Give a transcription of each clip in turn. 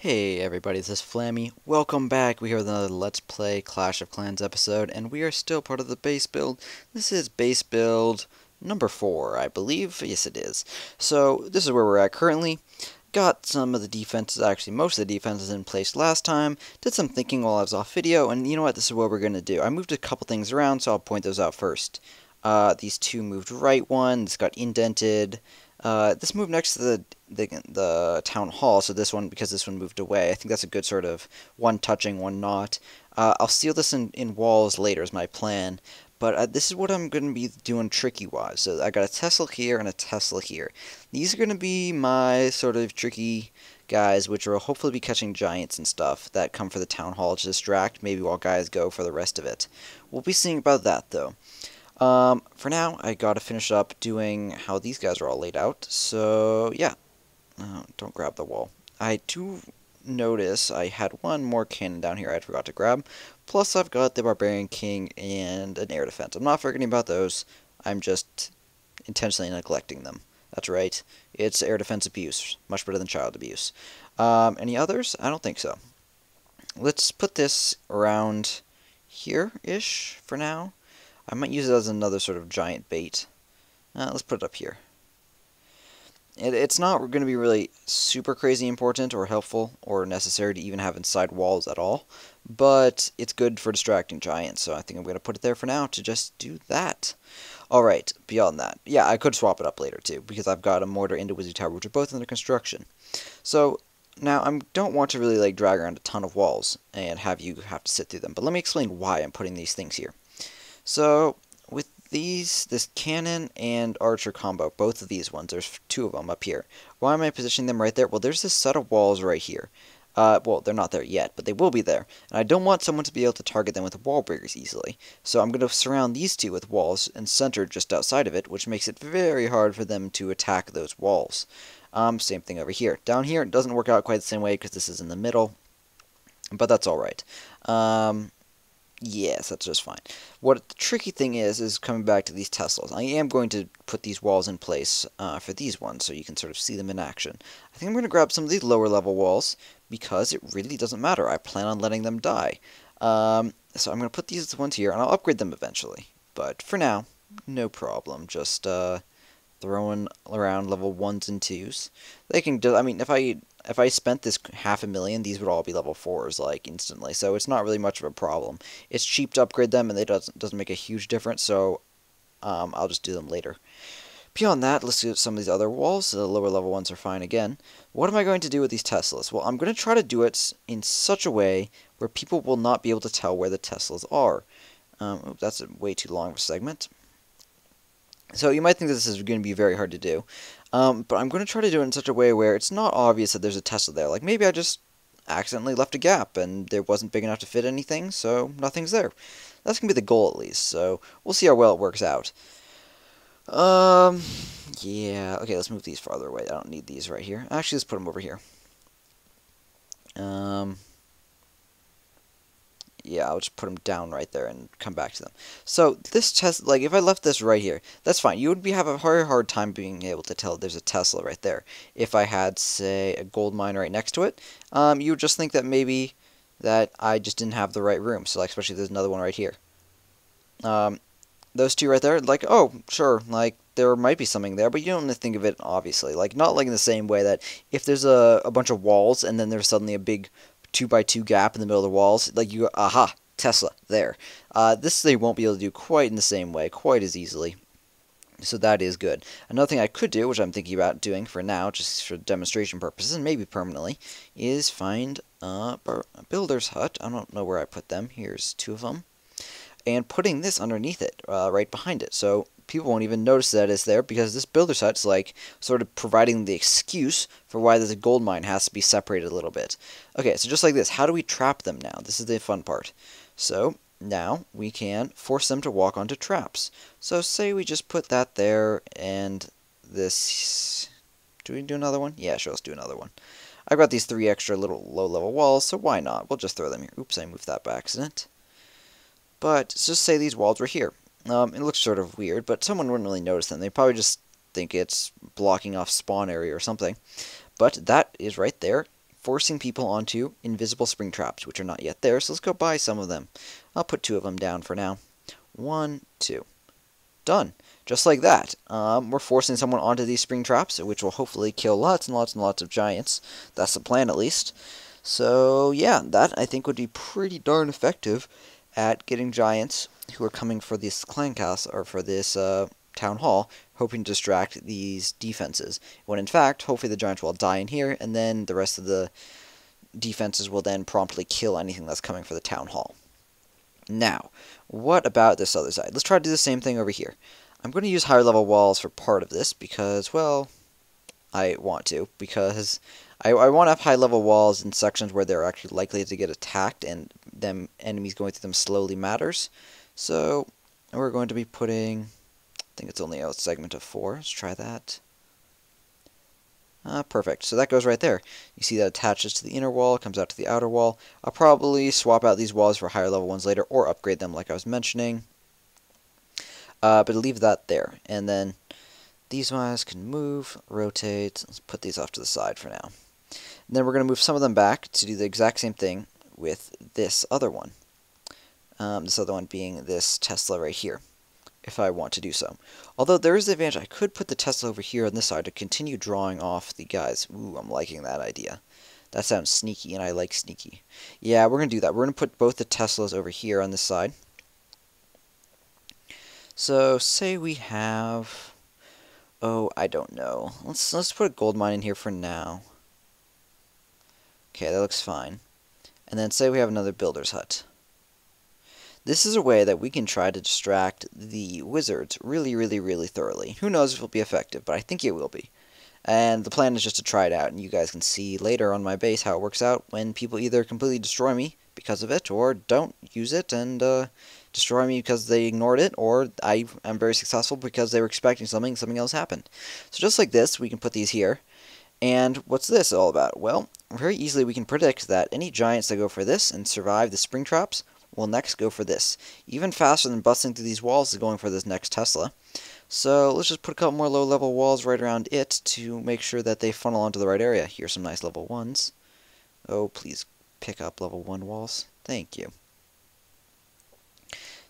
Hey everybody, this is Flammy. Welcome back. We are the Let's Play Clash of Clans episode, and we are still part of the base build. This is base build number 4, I believe. Yes, it is. So, this is where we're at currently. Got some of the defenses, actually most of the defenses in place last time. Did some thinking while I was off video, and you know what, this is what we're going to do. I moved a couple things around, so I'll point those out first. These two moved right one, this got indented. This moved next to the town hall, so this one, because this one moved away, I think that's a good sort of one touching, one not. I'll seal this in walls later is my plan, but this is what I'm going to be doing tricky-wise. So I got a Tesla here and a Tesla here. These are going to be my sort of tricky guys, which will hopefully be catching giants and stuff that come for the town hall to distract, maybe while guys go for the rest of it. We'll be seeing about that, though. For now, I gotta finish up doing how these guys are all laid out, so yeah. Don't grab the wall. I do notice I had one more cannon down here I forgot to grab, plus I've got the Barbarian King and an air defense. I'm not forgetting about those, I'm just intentionally neglecting them. That's right, it's air defense abuse, much better than child abuse. Any others? I don't think so. Let's put this around here-ish for now. I might use it as another sort of giant bait. Let's put it up here. It's not going to be really super crazy important or helpful or necessary to even have inside walls at all, but it's good for distracting giants, so I think I'm going to put it there for now to just do that. Alright, beyond that. Yeah, I could swap it up later too, because I've got a mortar and a wizard tower, which are both under construction. So, now, I don't want to really drag around a ton of walls and have you have to sit through them, but let me explain why I'm putting these things here. So, with this cannon and archer combo, both of these ones, there's two of them up here. Why am I positioning them right there? Well, there's this set of walls right here. Well, they're not there yet, but they will be there. And I don't want someone to be able to target them with wall breakers easily. So I'm going to surround these two with walls and center just outside of it, which makes it very hard for them to attack those walls. Same thing over here. Down here, it doesn't work out quite the same way because this is in the middle, but that's alright. Yes, that's just fine. What the tricky thing is coming back to these Teslas. I am going to put these walls in place for these ones so you can sort of see them in action. I think I'm going to grab some of these lower level walls because it really doesn't matter. I plan on letting them die. So I'm going to put these ones here and I'll upgrade them eventually. But for now, no problem. Just throwing around level 1s and 2s. They can do, I mean, if I spent this $500,000, these would all be level 4s, like, instantly, so it's not really much of a problem. It's cheap to upgrade them, and it doesn't make a huge difference, so I'll just do them later. Beyond that, let's do some of these other walls. The lower level ones are fine again. What am I going to do with these Teslas? Well, I'm going to try to do it in such a way where people will not be able to tell where the Teslas are. Oops, that's a way too long of a segment. So you might think this is going to be very hard to do, but I'm going to try to do it in such a way where it's not obvious that there's a Tesla there. Like, maybe I just accidentally left a gap, and it wasn't big enough to fit anything, so nothing's there. That's going to be the goal, at least, so we'll see how well it works out. Yeah, okay, let's move these farther away. I don't need these right here. Actually, let's put them over here. Yeah, I'll just put them down right there and come back to them. So, this Tesla, like, if I left this right here, that's fine. You would have a very hard time being able to tell there's a Tesla right there. If I had, say, a gold mine right next to it, you would just think that maybe that I just didn't have the right room. So, like, especially there's another one right here. Those two right there, like, oh, sure, like, there might be something there, but you don't think of it, obviously. Like, not like in the same way that if there's a bunch of walls and then there's suddenly a big 2x2 gap in the middle of the walls, like you go, aha, Tesla, there. This they won't be able to do quite in the same way, quite as easily. So that is good. Another thing I could do, which I'm thinking about doing for now, just for demonstration purposes, and maybe permanently, is find a builder's hut. I don't know where I put them. Here's two of them. And putting this underneath it, right behind it. So people won't even notice that it's there because this builder's hut's like sort of providing the excuse for why this gold mine has to be separated a little bit. Okay, so just like this, how do we trap them now? This is the fun part. So now we can force them to walk onto traps. So say we just put that there and this... Do we do another one? Yeah, sure, let's do another one. I've got these 3 extra little low-level walls, so why not? We'll just throw them here. Oops, I moved that by accident. But just say these walls were here. It looks sort of weird, but someone wouldn't really notice them. They probably just think it's blocking off spawn area or something. But that is right there forcing people onto invisible spring traps, which are not yet there, so let's go buy some of them. I'll put 2 of them down for now. 1, 2. Done. Just like that. We're forcing someone onto these spring traps, which will hopefully kill lots and lots and lots of giants. That's the plan, at least. So, yeah, that I think would be pretty darn effective at getting giants who are coming for this clan castle, or for this town hall, hoping to distract these defenses. When in fact, hopefully the giants will die in here, and then the rest of the defenses will then promptly kill anything that's coming for the town hall. Now, what about this other side? Let's try to do the same thing over here. I'm going to use higher level walls for part of this because, well, I want to, because I want to have high level walls in sections where they're actually likely to get attacked and them enemies going through them slowly matters. So we're going to be putting, I think it's only a segment of 4. Let's try that. Perfect. So that goes right there. You see that attaches to the inner wall, comes out to the outer wall. I'll probably swap out these walls for higher level ones later, or upgrade them like I was mentioning. But leave that there. And then these ones can move, rotate. Let's put these off to the side for now. And then we're going to move some of them back to do the exact same thing with this other one. This other one being this Tesla right here, if I want to do so. Although there is the advantage, I could put the Tesla over here on this side to continue drawing off the guys. Ooh, I'm liking that idea. That sounds sneaky, and I like sneaky. Yeah, we're going to do that. We're going to put both the Teslas over here on this side. So, say we have... Oh, I don't know. Let's put a gold mine in here for now. Okay, that looks fine. And then say we have another builder's hut. This is a way that we can try to distract the wizards really, really, really thoroughly. Who knows if it'll be effective, but I think it will be. And the plan is just to try it out, and you guys can see later on my base how it works out when people either completely destroy me because of it, or don't use it and destroy me because they ignored it, or I am very successful because they were expecting something else happened. So just like this, we can put these here. And what's this all about? Well, very easily we can predict that any giants that go for this and survive the spring traps will next go for this. Even faster than busting through these walls is going for this next Tesla. So let's just put a couple more low-level walls right around it to make sure that they funnel onto the right area. Here's some nice level 1s. Oh, please pick up level 1 walls. Thank you.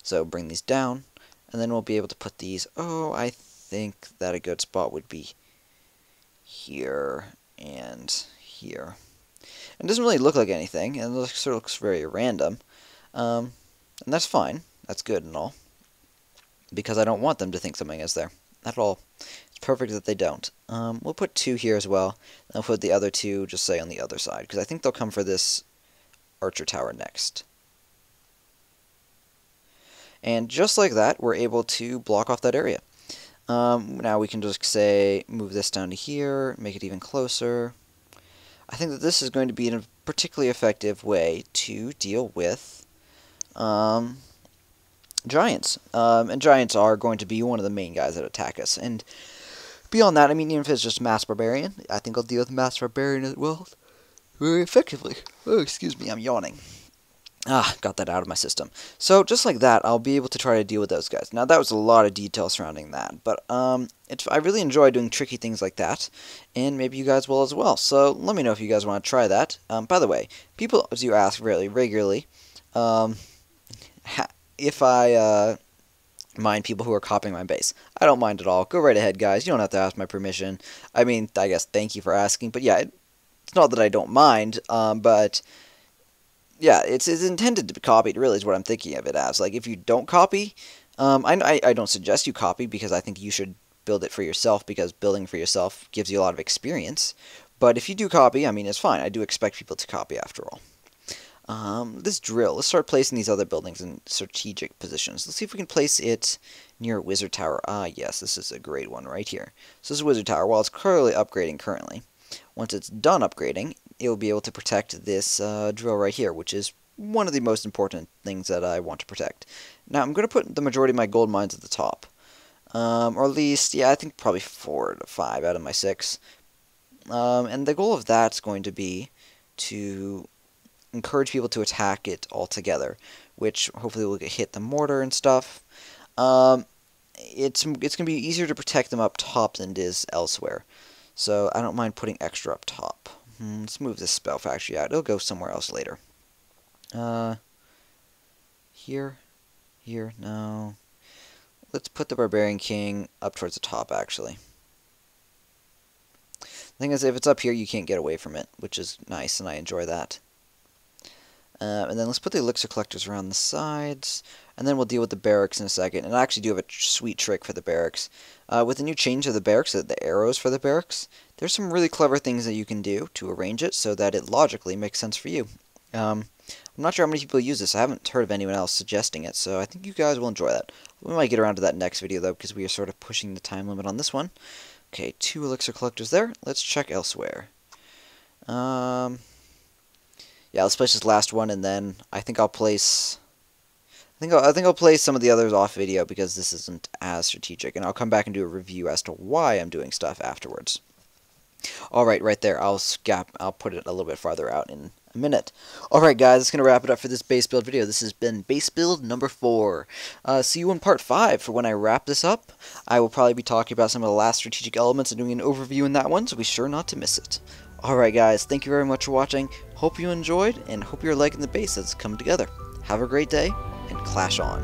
So bring these down, and then we'll be able to put these... Oh, I think that a good spot would be here and here. It doesn't really look like anything, and it sort of looks very random. And that's fine. That's good and all. Because I don't want them to think something is there. Not at all. It's perfect that they don't. We'll put 2 here as well. And I'll put the other 2, just say, on the other side. Because I think they'll come for this archer tower next. And just like that, we're able to block off that area. Now we can just say, move this down to here, make it even closer. I think that this is going to be a particularly effective way to deal with giants. And giants are going to be one of the main guys that attack us. And beyond that, I mean, even if it's just mass barbarian, I think I'll deal with mass barbarian as well very effectively. Oh, excuse me, I'm yawning. Got that out of my system. So, just like that, I'll be able to try to deal with those guys. Now, that was a lot of detail surrounding that, but I really enjoy doing tricky things like that, and maybe you guys will as well. So, let me know if you guys want to try that. By the way, people do ask really regularly if I mind people who are copying my base. I don't mind at all. Go right ahead, guys. You don't have to ask my permission. I mean, I guess thank you for asking, but yeah, it's not that I don't mind, but... Yeah, it's intended to be copied, really, is what I'm thinking of it as. Like, if you don't copy, I don't suggest you copy, because I think you should build it for yourself, because building for yourself gives you a lot of experience. But if you do copy, I mean, it's fine. I do expect people to copy, after all. This drill, let's start placing these other buildings in strategic positions. Let's see if we can place it near a wizard tower. Yes, this is a great one right here. So this is a wizard tower. While it's clearly upgrading currently, once it's done upgrading, it will be able to protect this drill right here, which is one of the most important things that I want to protect. Now, I'm going to put the majority of my gold mines at the top. Or at least, yeah, I think probably 4 to 5 out of my 6. And the goal of that's going to be to encourage people to attack it altogether, which hopefully will hit the mortar and stuff. It's going to be easier to protect them up top than it is elsewhere. So I don't mind putting extra up top. Let's move this spell factory out. It'll go somewhere else later. Here? Here? No. Let's put the Barbarian King up towards the top, actually. The thing is, if it's up here, you can't get away from it, which is nice, and I enjoy that. And then let's put the elixir collectors around the sides, and then we'll deal with the barracks in a second. And I actually do have a sweet trick for the barracks. With the new change of the barracks, the arrows for the barracks, there's some really clever things that you can do to arrange it so that it logically makes sense for you. I'm not sure how many people use this. I haven't heard of anyone else suggesting it, so I think you guys will enjoy that. We might get around to that next video, though, because we are sort of pushing the time limit on this one. Okay, 2 elixir collectors there. Let's check elsewhere. Yeah, let's place this last one, and then I think I'll place... I think I'll place some of the others off video, because this isn't as strategic, and I'll come back and do a review as to why I'm doing stuff afterwards. Alright, right there. I'll put it a little bit farther out in a minute. Alright guys, that's going to wrap it up for this base build video. This has been base build number 4. See you in part 5 for when I wrap this up. I will probably be talking about some of the last strategic elements and doing an overview in that one, so be sure not to miss it. Alright guys, thank you very much for watching. Hope you enjoyed, and hope you're liking the base that's come together. Have a great day, and clash on.